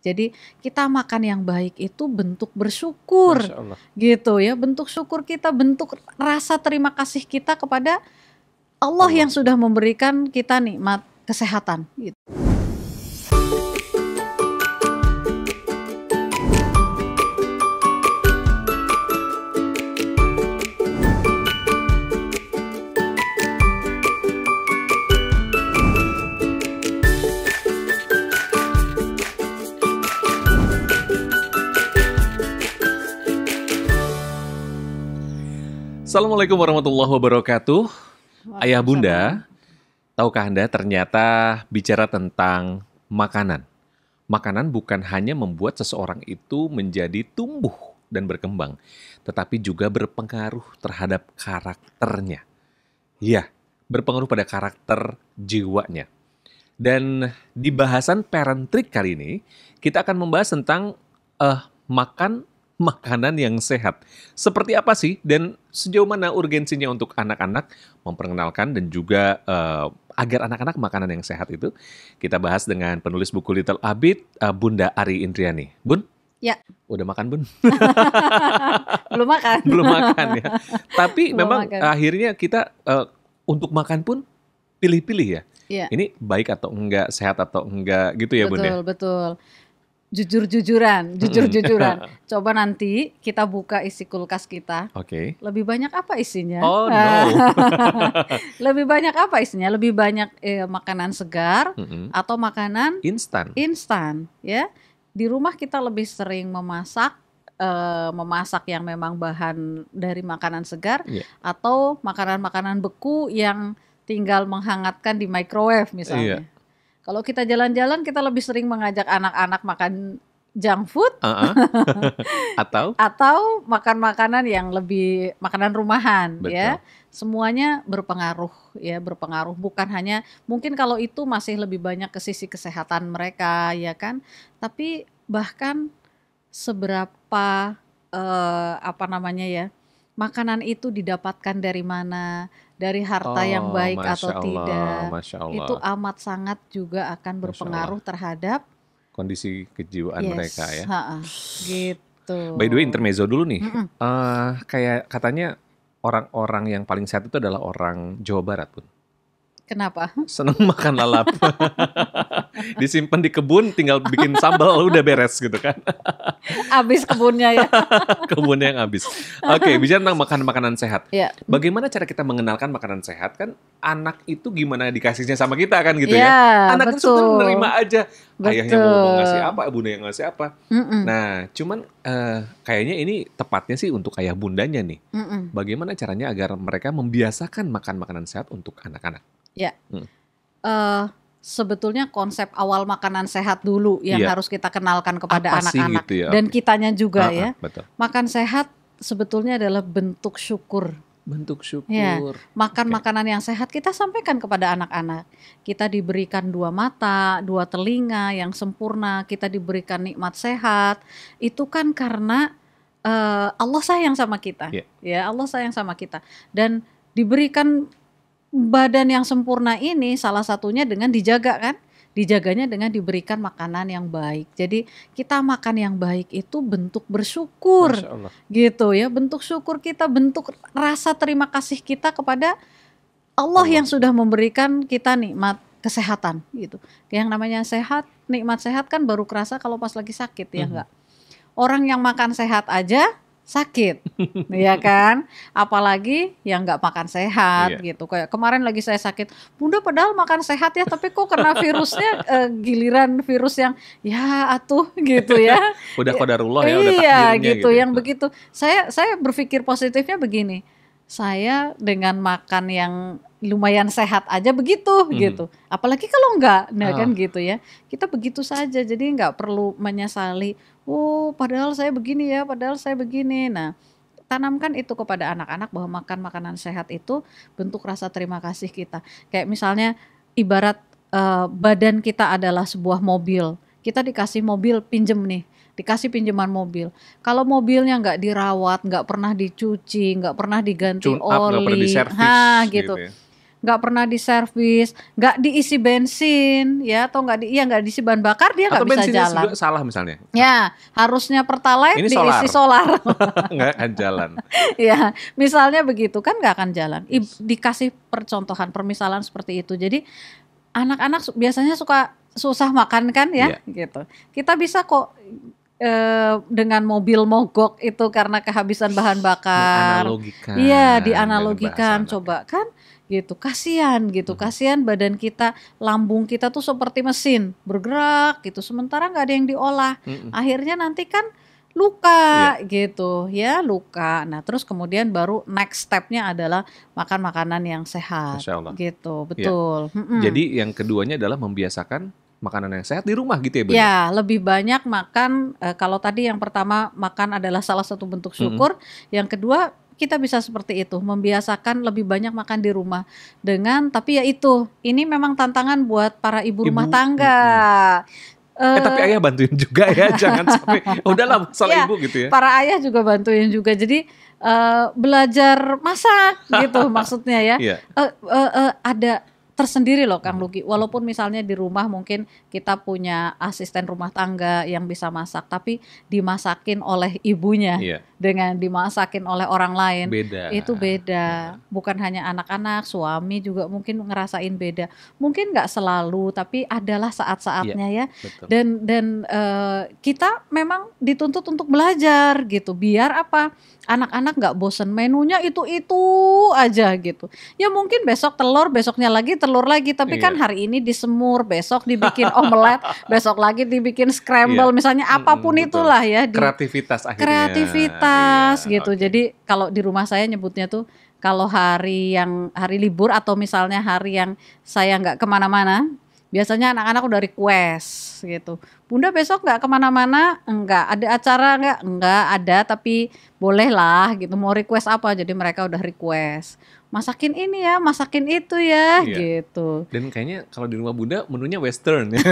Jadi kita makan yang baik itu bentuk bersyukur, Masya Allah. gitu ya. Bentuk syukur kita, bentuk rasa terima kasih kita kepada Allah Allah. yang sudah memberikan kita nikmat kesehatan. Gitu. Assalamualaikum warahmatullahi wabarakatuh. Ayah bunda, tahukah Anda ternyata bicara tentang makanan. Makanan bukan hanya membuat seseorang itu menjadi tumbuh dan berkembang, tetapi juga berpengaruh terhadap karakternya. Ya, berpengaruh pada karakter jiwanya. Dan di bahasan Parent Trick kali ini, kita akan membahas tentang makan makanan yang sehat. Seperti apa sih dan sejauh mana urgensinya untuk anak-anak memperkenalkan dan juga agar anak-anak makanan yang sehat itu. Kita bahas dengan penulis buku Little Habit, Bunda Ari Indriani. Bun? Ya. Udah makan, Bun? Belum makan. Belum makan ya. Tapi Belum memang makan. akhirnya kita untuk makan pun pilih-pilih ya. Iya. Ini baik atau enggak, sehat atau enggak gitu ya, Bun ya? Betul. Jujur-jujuran. Coba nanti kita buka isi kulkas kita. Oke. Lebih banyak apa isinya? Oh no. Lebih banyak apa isinya? Lebih banyak makanan segar atau makanan Instan. ya. Di rumah kita lebih sering memasak yang memang bahan dari makanan segar, atau makanan-makanan beku yang tinggal menghangatkan di microwave misalnya. Kalau kita jalan-jalan, kita lebih sering mengajak anak-anak makan junk food, atau makan makanan yang lebih makanan rumahan. Betul. Ya. Semuanya berpengaruh. Bukan hanya mungkin kalau itu masih lebih banyak ke sisi kesehatan mereka, ya kan. Tapi bahkan seberapa makanan itu didapatkan dari mana, dari harta yang baik atau tidak, Masya Allah. itu amat sangat juga akan berpengaruh terhadap kondisi kejiwaan mereka ya. Gitu. By the way, intermezzo dulu nih. Kayak katanya orang-orang yang paling sehat itu adalah orang Jawa Barat, Bun. Kenapa? Seneng makan lalap. Disimpan di kebun, tinggal bikin sambal, udah beres gitu kan. Habis kebunnya ya. Kebunnya yang habis. Oke, bicara tentang makanan sehat. Ya. Bagaimana cara kita mengenalkan makanan sehat? Kan anak itu gimana dikasihnya sama kita kan gitu ya. Anak itu sebenarnya menerima aja. Ayahnya mau ngasih apa, bunda yang ngasih apa. Nah, cuman kayaknya ini tepatnya sih untuk ayah bundanya nih. Bagaimana caranya agar mereka membiasakan makan makanan sehat untuk anak-anak? Ya. Sebetulnya konsep awal makanan sehat dulu yang harus kita kenalkan kepada anak-anak gitu ya? Dan kitanya juga ya. Betul. Makan sehat sebetulnya adalah bentuk syukur. Ya, makan makanan yang sehat kita sampaikan kepada anak-anak. Kita diberikan 2 mata, 2 telinga yang sempurna, kita diberikan nikmat sehat. Itu kan karena Allah sayang sama kita. Ya, Allah sayang sama kita. Dan diberikan badan yang sempurna ini salah satunya dengan dijaga kan? Dijaganya dengan diberikan makanan yang baik. Jadi kita makan yang baik itu bentuk bersyukur. Gitu ya, bentuk syukur kita, bentuk rasa terima kasih kita kepada Allah yang sudah memberikan kita nikmat kesehatan gitu. Yang namanya sehat, nikmat sehat kan baru kerasa kalau pas lagi sakit ya enggak. Orang yang makan sehat aja sakit, ya kan? Apalagi yang nggak makan sehat gitu. Kayak kemarin lagi saya sakit, bunda padahal makan sehat ya, tapi kok kena virusnya giliran virus yang ya atuh gitu ya. Udah qadarullah ya, udah takdirnya gitu. Yang begitu. Saya berpikir positifnya begini. Saya dengan makan yang lumayan sehat aja begitu gitu. Apalagi kalau enggak, kan gitu ya. Kita begitu saja, jadi nggak perlu menyesali. Oh, padahal saya begini ya, padahal saya begini. Nah, tanamkan itu kepada anak-anak bahwa makan makanan sehat itu bentuk rasa terima kasih kita. Kayak misalnya ibarat badan kita adalah sebuah mobil. Kita dikasih mobil pinjem nih. Dikasih pinjaman mobil. Kalau mobilnya nggak dirawat, nggak pernah dicuci, nggak pernah diganti oli, nggak pernah diservis, gitu. Ya. nggak pernah diservis, nggak diisi bensin, ya, atau nggak diisi bahan bakar, dia nggak bisa jalan. Juga salah misalnya. Ya, harusnya Pertalite ini diisi solar. Nggak akan jalan. Ya, misalnya begitu kan nggak akan jalan. Dikasih percontohan, permisalan seperti itu. Jadi anak-anak biasanya suka susah makan kan ya, gitu. Kita bisa kok dengan mobil mogok itu karena kehabisan bahan bakar. Iya, dianalogikan, coba kan gitu. Kasihan gitu, kasihan badan kita, lambung kita tuh seperti mesin bergerak gitu. Sementara nggak ada yang diolah. Akhirnya nanti kan luka gitu ya, luka. Nah, terus kemudian baru next stepnya adalah makan makanan yang sehat gitu, betul. Jadi yang keduanya adalah membiasakan makanan yang sehat di rumah gitu ya, Bu? Ya, lebih banyak makan. Kalau tadi yang pertama makan adalah salah satu bentuk syukur, yang kedua kita bisa seperti itu, membiasakan lebih banyak makan di rumah dengan, tapi ya itu, ini memang tantangan buat para ibu rumah tangga. Tapi ayah bantuin juga ya, jangan sampai udahlah masalah ibu gitu ya. Para ayah juga bantuin juga, jadi belajar masak gitu maksudnya ya. Ada tersendiri loh Kang Lugi, walaupun misalnya di rumah mungkin kita punya asisten rumah tangga yang bisa masak, tapi dimasakin oleh ibunya dengan dimasakin oleh orang lain, itu beda. Bukan hanya anak-anak, suami juga mungkin ngerasain beda. Mungkin nggak selalu, tapi adalah saat-saatnya ya. Dan kita memang dituntut untuk belajar gitu, biar apa? Anak-anak nggak bosen, menunya itu aja gitu. Ya mungkin besok telur, besoknya lagi telur lagi, tapi kan hari ini disemur, besok dibikin omelet, besok lagi dibikin scramble, misalnya apapun itulah ya. Kreativitas akhirnya. Kreativitas gitu. Jadi kalau di rumah saya nyebutnya tuh, kalau hari libur atau misalnya hari yang saya nggak kemana-mana, biasanya anak-anak udah request gitu. Bunda besok nggak kemana-mana? Enggak. Ada acara nggak? Enggak ada, tapi boleh lah gitu. Mau request apa? Jadi mereka udah request. Masakin ini ya, masakin itu ya, gitu. Dan kayaknya kalau di rumah Bunda menunya western ya.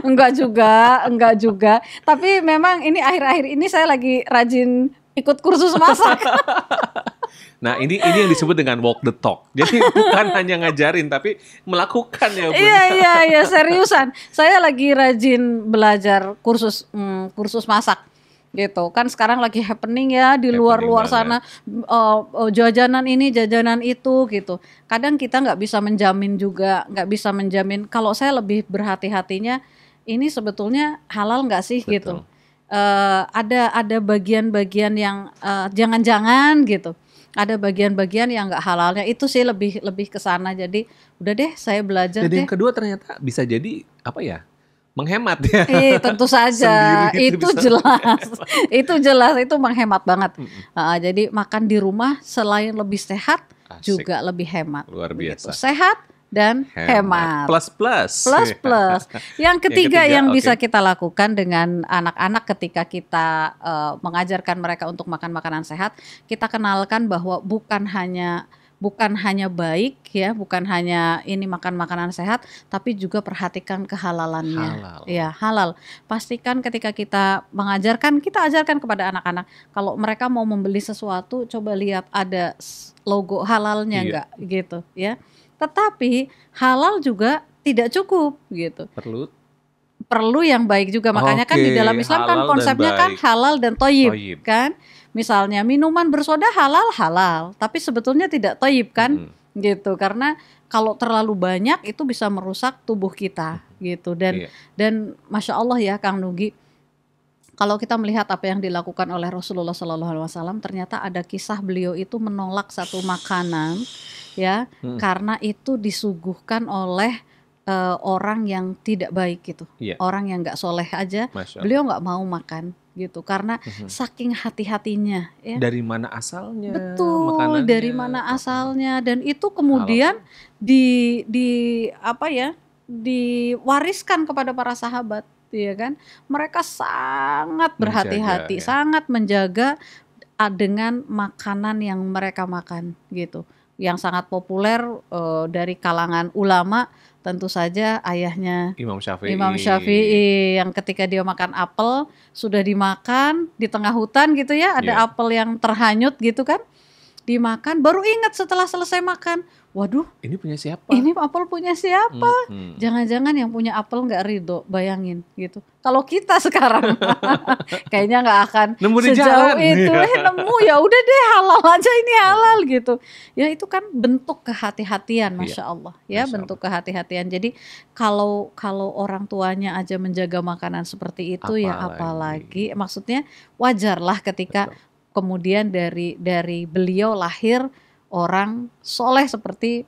Enggak juga. Tapi memang ini akhir-akhir ini saya lagi rajin ikut kursus masak. Nah ini yang disebut dengan walk the talk. Jadi bukan hanya ngajarin tapi melakukan ya Bunda. Iya seriusan. Saya lagi rajin belajar kursus masak gitu. Kan sekarang lagi happening ya di luar sana, jajanan ini jajanan itu gitu. Kadang kita nggak bisa menjamin kalau saya lebih berhati-hatinya ini sebetulnya halal nggak sih. Betul. Gitu. Ada bagian-bagian yang jangan-jangan gitu. Ada bagian-bagian yang nggak halalnya, itu sih lebih ke sana. Jadi udah deh saya belajar. Dan yang kedua ternyata bisa jadi apa ya? Menghemat ya. Tentu saja. Itu jelas. Itu jelas, itu menghemat banget. Jadi makan di rumah selain lebih sehat, juga lebih hemat. Luar biasa. Gitu. Sehat dan hemat. Plus. Yang ketiga yang bisa kita lakukan dengan anak-anak ketika kita mengajarkan mereka untuk makan makanan sehat, kita kenalkan bahwa bukan hanya baik ya, bukan hanya ini makan makanan sehat, tapi juga perhatikan kehalalannya. Ya, halal. Pastikan ketika kita kita ajarkan kepada anak-anak, kalau mereka mau membeli sesuatu, coba lihat ada logo halalnya enggak gitu ya. Tetapi halal juga tidak cukup gitu. Perlu yang baik juga. Makanya kan di dalam Islam kan konsepnya kan halal dan thayyib kan. Misalnya minuman bersoda halal, tapi sebetulnya tidak thayyib kan gitu. Karena kalau terlalu banyak itu bisa merusak tubuh kita gitu. Dan Masya Allah ya Kang Nugi, kalau kita melihat apa yang dilakukan oleh Rasulullah SAW, ternyata ada kisah beliau itu menolak satu makanan ya, karena itu disuguhkan oleh orang yang tidak baik gitu, orang yang nggak soleh aja, beliau nggak mau makan gitu, karena saking hati-hatinya. Ya. Dari mana asalnya? Betul, dari mana asalnya, dan itu kemudian diwariskan kepada para sahabat, ya kan? Mereka sangat berhati-hati, sangat menjaga dengan makanan yang mereka makan gitu. Yang sangat populer dari kalangan ulama tentu saja ayahnya Imam Syafi'i yang ketika dia makan apel, sudah dimakan di tengah hutan gitu ya, ada apel yang terhanyut gitu kan, dimakan, baru ingat setelah selesai makan, waduh, ini punya siapa? Ini apel punya siapa? Jangan-jangan yang punya apel nggak ridho, bayangin gitu. Kalau kita sekarang kayaknya nggak akan nemu sejauh itu, nemu ya udah deh halal aja ini halal gitu. Ya itu kan bentuk kehati-hatian, masya Allah, ya bentuk kehati-hatian. Jadi kalau orang tuanya aja menjaga makanan seperti itu, ya apalagi, maksudnya wajarlah ketika kemudian dari beliau lahir orang soleh seperti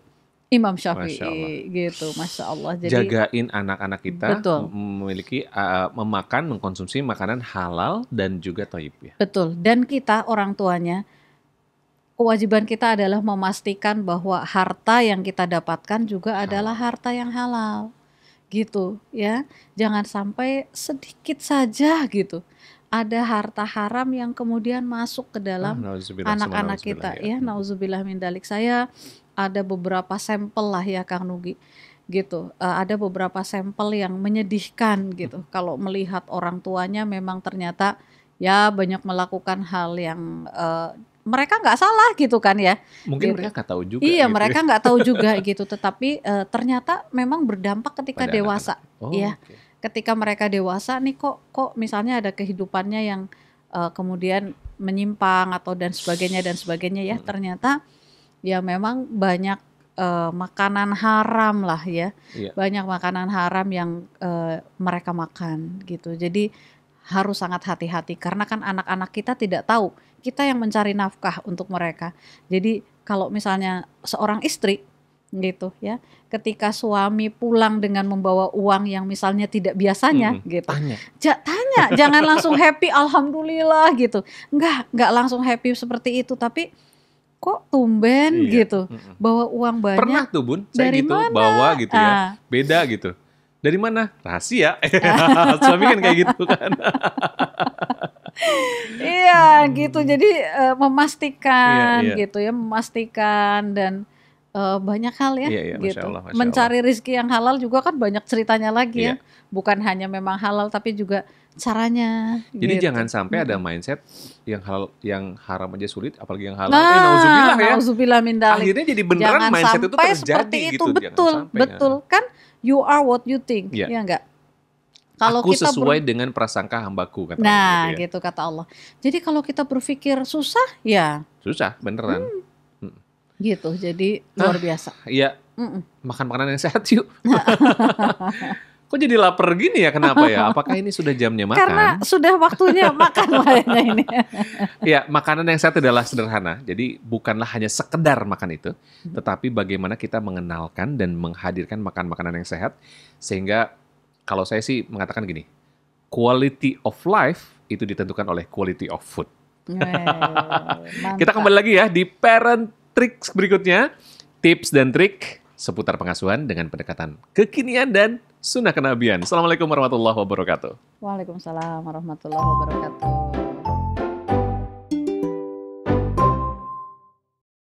Imam Syafi'i gitu, masya Allah. Jadi jagain anak-anak kita memiliki memakan, mengkonsumsi makanan halal dan juga thayyib ya. Betul. Dan kita orang tuanya, kewajiban kita adalah memastikan bahwa harta yang kita dapatkan juga adalah harta yang halal, gitu ya. Jangan sampai sedikit saja gitu ada harta haram yang kemudian masuk ke dalam anak-anak kita ya. Nauzubillah min dalik. Saya ada beberapa sampel lah ya Kang Nugi gitu. Ada beberapa sampel yang menyedihkan gitu. Kalau melihat orang tuanya memang ternyata ya banyak melakukan hal yang mereka nggak salah gitu kan ya. Mungkin gitu. Mereka nggak tahu juga. Iya, mereka nggak tahu juga gitu. Tetapi ternyata memang berdampak ketika pada dewasa. Ya. Okay. Ketika mereka dewasa nih kok misalnya ada kehidupannya yang kemudian menyimpang atau dan sebagainya ya, ternyata ya memang banyak makanan haram lah ya. Banyak makanan haram yang mereka makan gitu. Jadi harus sangat hati-hati karena kan anak-anak kita tidak tahu kita yang mencari nafkah untuk mereka. Jadi kalau misalnya seorang istri gitu ya, ketika suami pulang dengan membawa uang yang misalnya tidak biasanya gitu, tanya jangan langsung happy alhamdulillah gitu, nggak langsung happy seperti itu, tapi kok tumben gitu bawa uang banyak. Pernah tuh Bun, saya dari gitu mana? Bawa gitu ya, beda gitu, dari mana? Rahasia. Suami kan kayak gitu kan. Iya gitu, jadi memastikan gitu ya, memastikan dan banyak hal ya gitu. Masya Allah. Mencari rezeki yang halal juga kan banyak ceritanya lagi ya. Bukan hanya memang halal tapi juga caranya. Jadi gitu. Jangan sampai ada mindset yang halal, yang haram aja sulit, apalagi yang halal. Nauzubillah ya. Nauzubillah min dalik. Akhirnya jadi beneran jangan mindset itu terjadi gitu. Betul. Kan you are what you think, ya enggak? Kalau aku kita sesuai dengan prasangka hambaku, kata Allah. Nah, gitu kata Allah. Jadi kalau kita berpikir susah, ya susah beneran. Gitu, jadi luar biasa. Iya, makan makanan yang sehat yuk. Kok jadi lapar gini ya, kenapa ya? Apakah ini sudah jamnya makan? Karena sudah waktunya makan kayaknya ini. Ya, makanan yang sehat adalah sederhana. Jadi bukanlah hanya sekedar makan itu, tetapi bagaimana kita mengenalkan dan menghadirkan makanan yang sehat. Sehingga kalau saya sih mengatakan gini, quality of life itu ditentukan oleh quality of food. Kita kembali lagi ya di Parent Tricks berikutnya, tips dan trik seputar pengasuhan dengan pendekatan kekinian dan sunnah kenabian. Assalamualaikum warahmatullahi wabarakatuh. Waalaikumsalam warahmatullahi wabarakatuh.